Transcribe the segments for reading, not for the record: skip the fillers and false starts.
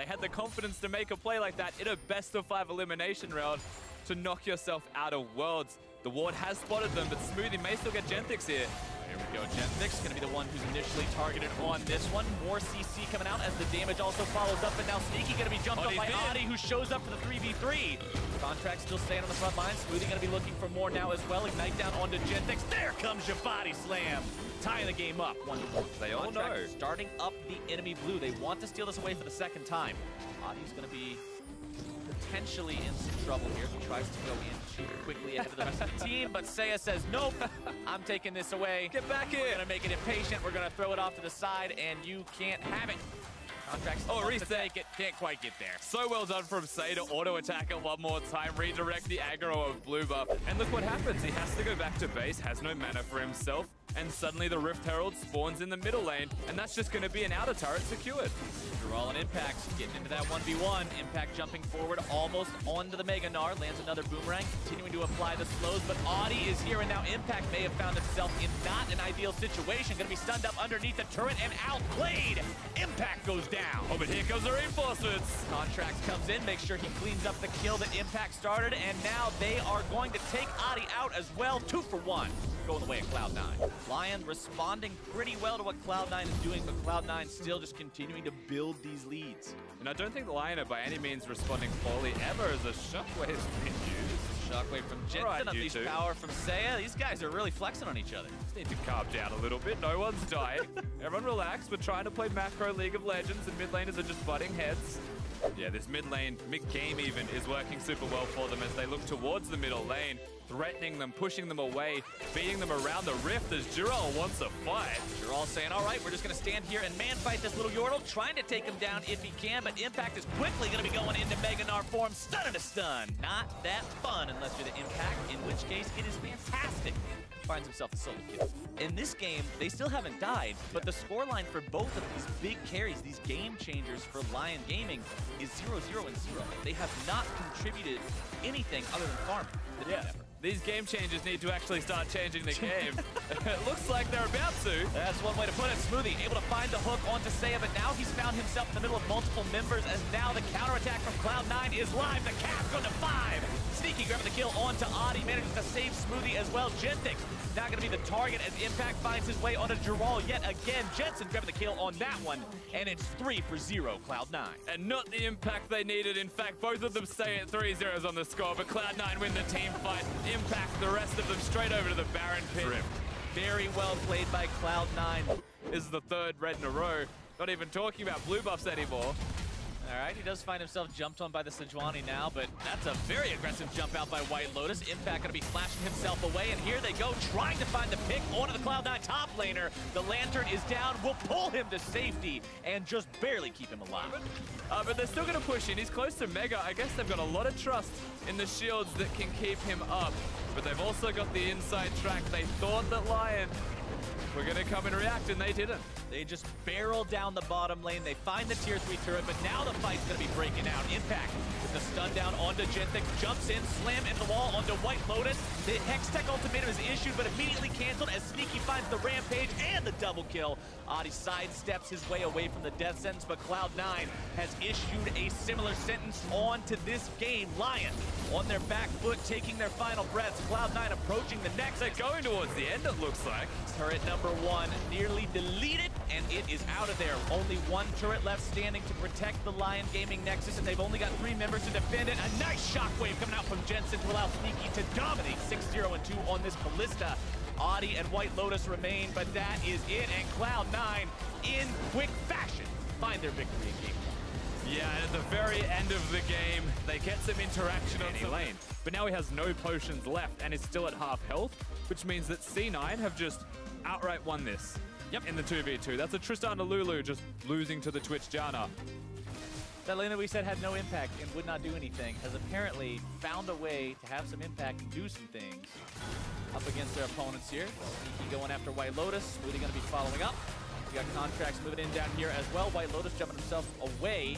They had the confidence to make a play like that in a best-of-5 elimination round to knock yourself out of Worlds. The ward has spotted them, but Smoothie may still get Gentix here. Here we go, Jensen going to be the one who's initially targeted on this one. More CC coming out as the damage also follows up, and now Sneaky going to be jumped up by Adi, who shows up for the 3v3. Contract still staying on the front line. Smoothie going to be looking for more now as well. Ignite down onto Gentix. There comes your body slam. Tying the game up. 1-1. They all know. Starting up the enemy blue. They want to steal this away for the second time. Adi's going to be potentially in some trouble here. He tries to go in too quickly ahead of the rest of the team, but Seiya says, nope, I'm taking this away. Get back here. We're going to make it impatient. We're going to throw it off to the side, and you can't have it. Contracts reset. To take it. Can't quite get there. So well done from Sei to auto-attack it one more time, redirect the aggro of blue buff. And look what happens. He has to go back to base, has no mana for himself, and suddenly the Rift Herald spawns in the middle lane, and that's just going to be an outer turret secured. Draw and Impact getting into that 1v1. Impact jumping forward almost onto the Mega Gnar. Lands another boomerang, continuing to apply the slows, but Adi is here, and now Impact may have found himself in not an ideal situation. Going to be stunned up underneath the turret and outplayed. Impact goes down. Oh, but here comes the reinforcements. Contracts comes in, makes sure he cleans up the kill that Impact started, and now they are going to take Adi out as well. 2 for 1. Going the way of Cloud9. Lion responding pretty well to what Cloud9 is doing, but Cloud9 still just continuing to build these leads. And I don't think Lion are by any means responding poorly ever as a shockwave has been used. Shockwave from Jensen, unleashed power from Seiya. These guys are really flexing on each other. Just need to calm down a little bit. No one's dying. Everyone relax. We're trying to play macro League of Legends, and mid laners are just butting heads. Yeah, this mid lane, mid-game even, is working super well for them as they look towards the middle lane, threatening them, pushing them away, beating them around the rift as Jural wants a fight. Jural saying, all right, we're just going to stand here and man-fight this little Yordle, trying to take him down if he can, but Impact is quickly going to be going into Mega Gnar form, stun and a stun. Not that fun unless you're the Impact, in which case it is fantastic. Finds himself a solo kill. In this game, they still haven't died, but the scoreline for both of these big carries, these game changers for Lion Gaming, is 0-0 and 0. They have not contributed anything other than farming. Yeah. These game changers need to actually start changing the game. It looks like they're about to. That's one way to put it. Smoothie able to find the hook onto Seiya, but now he's found himself in the middle of multiple members as now the counterattack from Cloud9 is live. The cap going to 5. Sneaky grabbing the kill onto Adi, manages to save Smoothie as well. Gentix now going to be the target as Impact finds his way onto Jural yet again. Jensen grabbing the kill on that one, and it's 3 for 0, Cloud9. And not the impact they needed. In fact, both of them stay at 3-0s on the score, but Cloud9 win the team fight. Impact the rest of them straight over to the Baron pit. Very well played by Cloud9. This is the 3rd red in a row. Not even talking about blue buffs anymore. All right, he does find himself jumped on by the Sejuani now, but that's a very aggressive jump out by White Lotus. Impact going to be flashing himself away, and here they go, trying to find the pick onto the Cloud9 top laner. The Lantern is down, will pull him to safety, and just barely keep him alive. But they're still going to push in. He's close to Mega. I guess they've got a lot of trust in the shields that can keep him up, but they've also got the inside track. They thought that Lion were going to come and react, and they didn't. They just barrel down the bottom lane. They find the tier 3 turret, but now the fight's going to be breaking out. Impact with the stun down onto Gentix, jumps in, slam into the wall onto White Lotus. The Hextech ultimatum is issued, but immediately canceled as Sneaky finds the rampage and the double kill. Adi sidesteps his way away from the death sentence, but Cloud9 has issued a similar sentence onto this game. Lion on their back foot, taking their final breaths. Cloud9 approaching the next. They're going towards the end, it looks like. Turret number 1 nearly deleted, and it is out of there. Only 1 turret left standing to protect the Lion Gaming Nexus, and they've only got 3 members to defend it. A nice shockwave coming out from Jensen to allow Sneaky to dominate 6-0 and 2 on this Ballista. Adi and White Lotus remain, but that is it, and Cloud9 in quick fashion find their victory in game 1. Yeah, and at the very end of the game, they get some interaction on some lane. But now he has no potions left and is still at half health, which means that C9 have just outright won this. Yep, in the 2v2. That's a Tristana Lulu just losing to the Twitch Janna. That lane that we said had no impact and would not do anything has apparently found a way to have some impact and do some things up against their opponents here. Sneaky going after White Lotus. Smoothie going to be following up. We got Contracts moving in down here as well. White Lotus jumping himself away.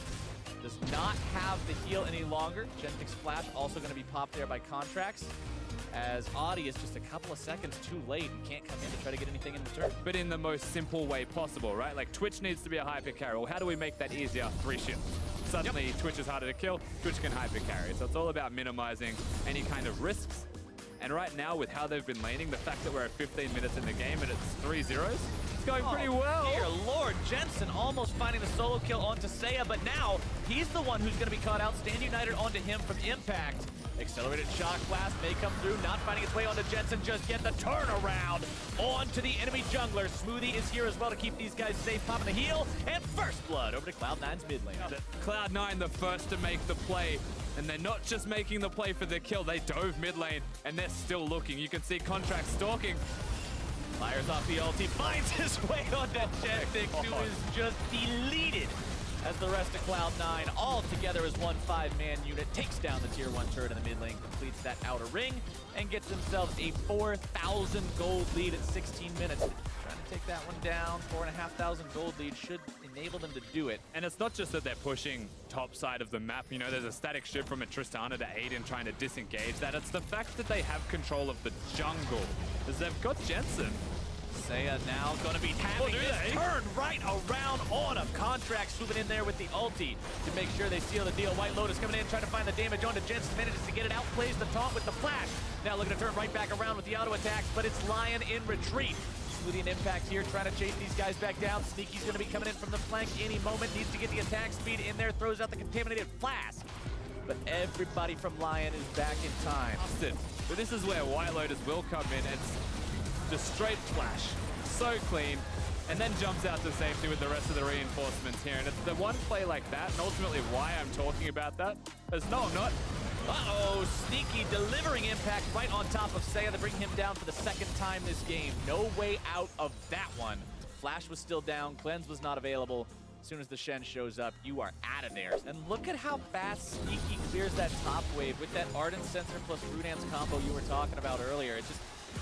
Does not have the heal any longer. Gentix Flash also going to be popped there by Contracts, as Adi is just a couple of seconds too late and can't come in to try to get anything in return. But in the most simple way possible, right? Like, Twitch needs to be a hyper carry. Well, how do we make that easier? 3 shields. suddenly Twitch is harder to kill, Twitch can hyper carry. So it's all about minimizing any kind of risks. And right now, with how they've been laning, the fact that we're at 15 minutes in the game and it's 3-0, it's going pretty well. Dear Lord, Jensen almost finding the solo kill onto Seiya, but now he's the one who's going to be caught out. Stand United onto him from Impact. Accelerated Shock Blast may come through, not finding its way onto Jensen just yet. The turnaround onto the enemy jungler. Smoothie is here as well to keep these guys safe, popping the heal. And first blood over to Cloud9's mid lane. Cloud9 the first to make the play. And they're not just making the play for the kill, they dove mid lane, and they're still looking. You can see Contract stalking. Fires off the ulti, finds his way onto Jensen, who is just deleted as the rest of Cloud9 all together as one 5-man unit takes down the tier 1 turret in the mid lane, completes that outer ring, and gets themselves a 4,000 gold lead at 16 minutes. Trying to take that one down. 4,500 gold lead should enable them to do it. And it's not just that they're pushing top side of the map. You know, there's a static shift from a Tristana to Aiden trying to disengage that. It's the fact that they have control of the jungle, because they've got Jensen. Seiya now going to be having this turn right around on him. Contract swooping in there with the ulti to make sure they seal the deal. White Lotus coming in, trying to find the damage onto Jensen. Manages to get it out, plays the taunt with the flash. Now looking to turn right back around with the auto attacks, but it's Lion in retreat. Smoothie and Impact here, trying to chase these guys back down. Sneaky's going to be coming in from the flank any moment. Needs to get the attack speed in there, throws out the contaminated flask. But everybody from Lion is back in time. But this is where White Lotus will come in. It's just straight flash, so clean, and then jumps out to safety with the rest of the reinforcements here. And it's the one play like that, and ultimately why I'm talking about that, is no, I'm not. Uh-oh, Sneaky delivering Impact right on top of Seiya to bring him down for the second time this game. No way out of that one. Flash was still down, Cleanse was not available. As soon as the Shen shows up, you are out of there. And look at how fast Sneaky clears that top wave with that Ardent Sensor plus Rudan's combo you were talking about earlier. It just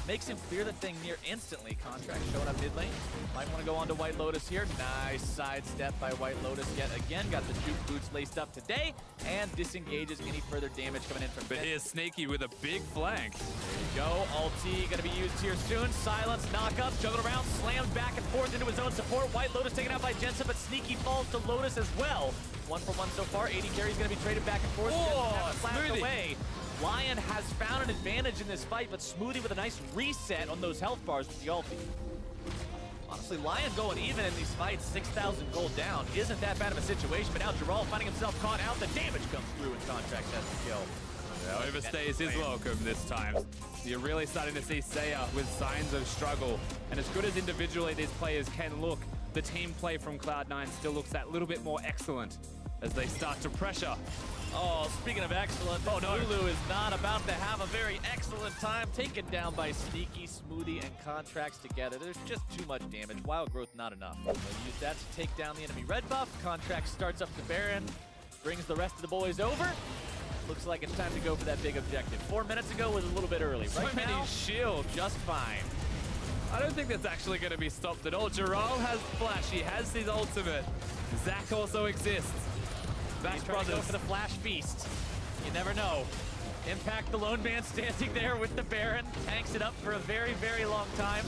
makes him clear the thing near instantly. Contract showing up mid lane. Might want to go on to White Lotus here. Nice sidestep by White Lotus yet again. Got the juke boots laced up today and disengages any further damage coming in from But here's Sneaky with a big flank. There you go. Ulti going to be used here soon. Silence, knock up, juggle around, slams back and forth into his own support. White Lotus taken out by Jensen, but Sneaky falls to Lotus as well. 1 for 1 so far. 80 carry is going to be traded back and forth. Oh, Smoothie away. Lion has found an advantage in this fight, but Smoothie with a nice reset on those health bars with the ulti. Honestly, Lion going even in these fights, 6,000 gold down, isn't that bad of a situation, but now Gerald finding himself caught out. The damage comes through and Contract has the kill. Yeah, overstays his welcome this time. You're really starting to see Seiya with signs of struggle. And as good as individually these players can look, the team play from Cloud9 still looks that little bit more excellent as they start to pressure. Oh, speaking of excellent, Lulu is not about to have a very excellent time. Taken down by Sneaky, Smoothie, and Contracts together. There's just too much damage. Wild Growth, not enough. They'll use that to take down the enemy red buff. Contract starts up the Baron, brings the rest of the boys over. Looks like it's time to go for that big objective. 4 minutes ago was a little bit early. So right many now, shields. just fine. I don't think that's actually going to be stopped at all. Gerald has Flash. He has his ultimate. Zach also exists. Bash Brothers. Go for the Flash Feast. You never know. Impact, the lone man standing there with the Baron. Tanks it up for a very, very long time.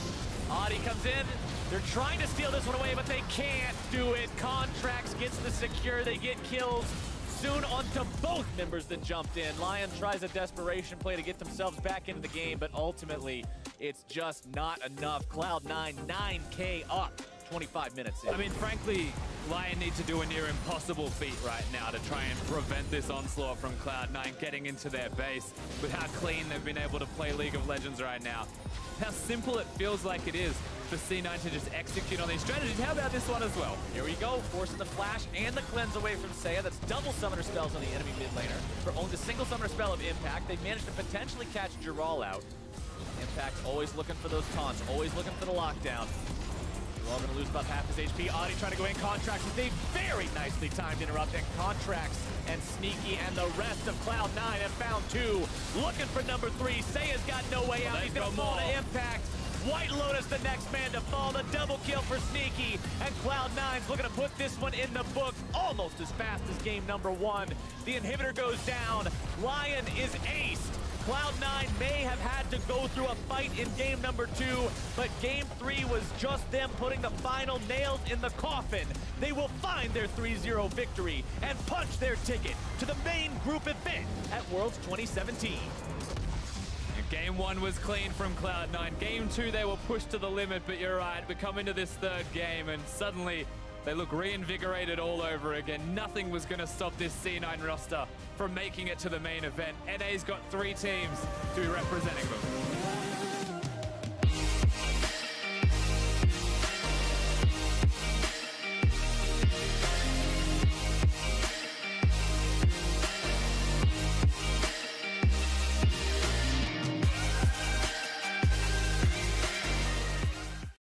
Audi comes in. They're trying to steal this one away, but they can't do it. Contracts gets the secure. They get kills soon onto both members that jumped in. Lion tries a desperation play to get themselves back into the game, but ultimately, it's just not enough. Cloud9, 9K up. 25 minutes in. I mean, frankly, Lion need to do a near impossible feat right now to try and prevent this onslaught from Cloud9 getting into their base with how clean they've been able to play League of Legends right now. How simple it feels like it is for C9 to just execute on these strategies. How about this one as well? Here we go, forcing the Flash and the Cleanse away from Seiya. That's double summoner spells on the enemy mid laner. For only the single summoner spell of Impact, they managed to potentially catch Gerald out. Impact always looking for those taunts, always looking for the lockdown. We're all going to lose about half his HP. Audi trying to go in. Contracts with a very nicely timed interrupt. And Contracts and Sneaky and the rest of Cloud9 have found 2. Looking for number 3. Seiya's got no way out. He's going to fall to Impact. White Lotus, the next man to fall. The double kill for Sneaky. And Cloud9's looking to put this one in the book almost as fast as game number 1. The inhibitor goes down. Lion is aced. Cloud9 may have had to go through a fight in game number 2, but game 3 was just them putting the final nails in the coffin. They will find their 3-0 victory and punch their ticket to the main group event at Worlds 2017. Game 1 was clean from Cloud9. Game 2, they were pushed to the limit, but you're right. We come into this third game, and suddenly they look reinvigorated all over again. Nothing was going to stop this C9 roster from making it to the main event. NA's got 3 teams to be representing them.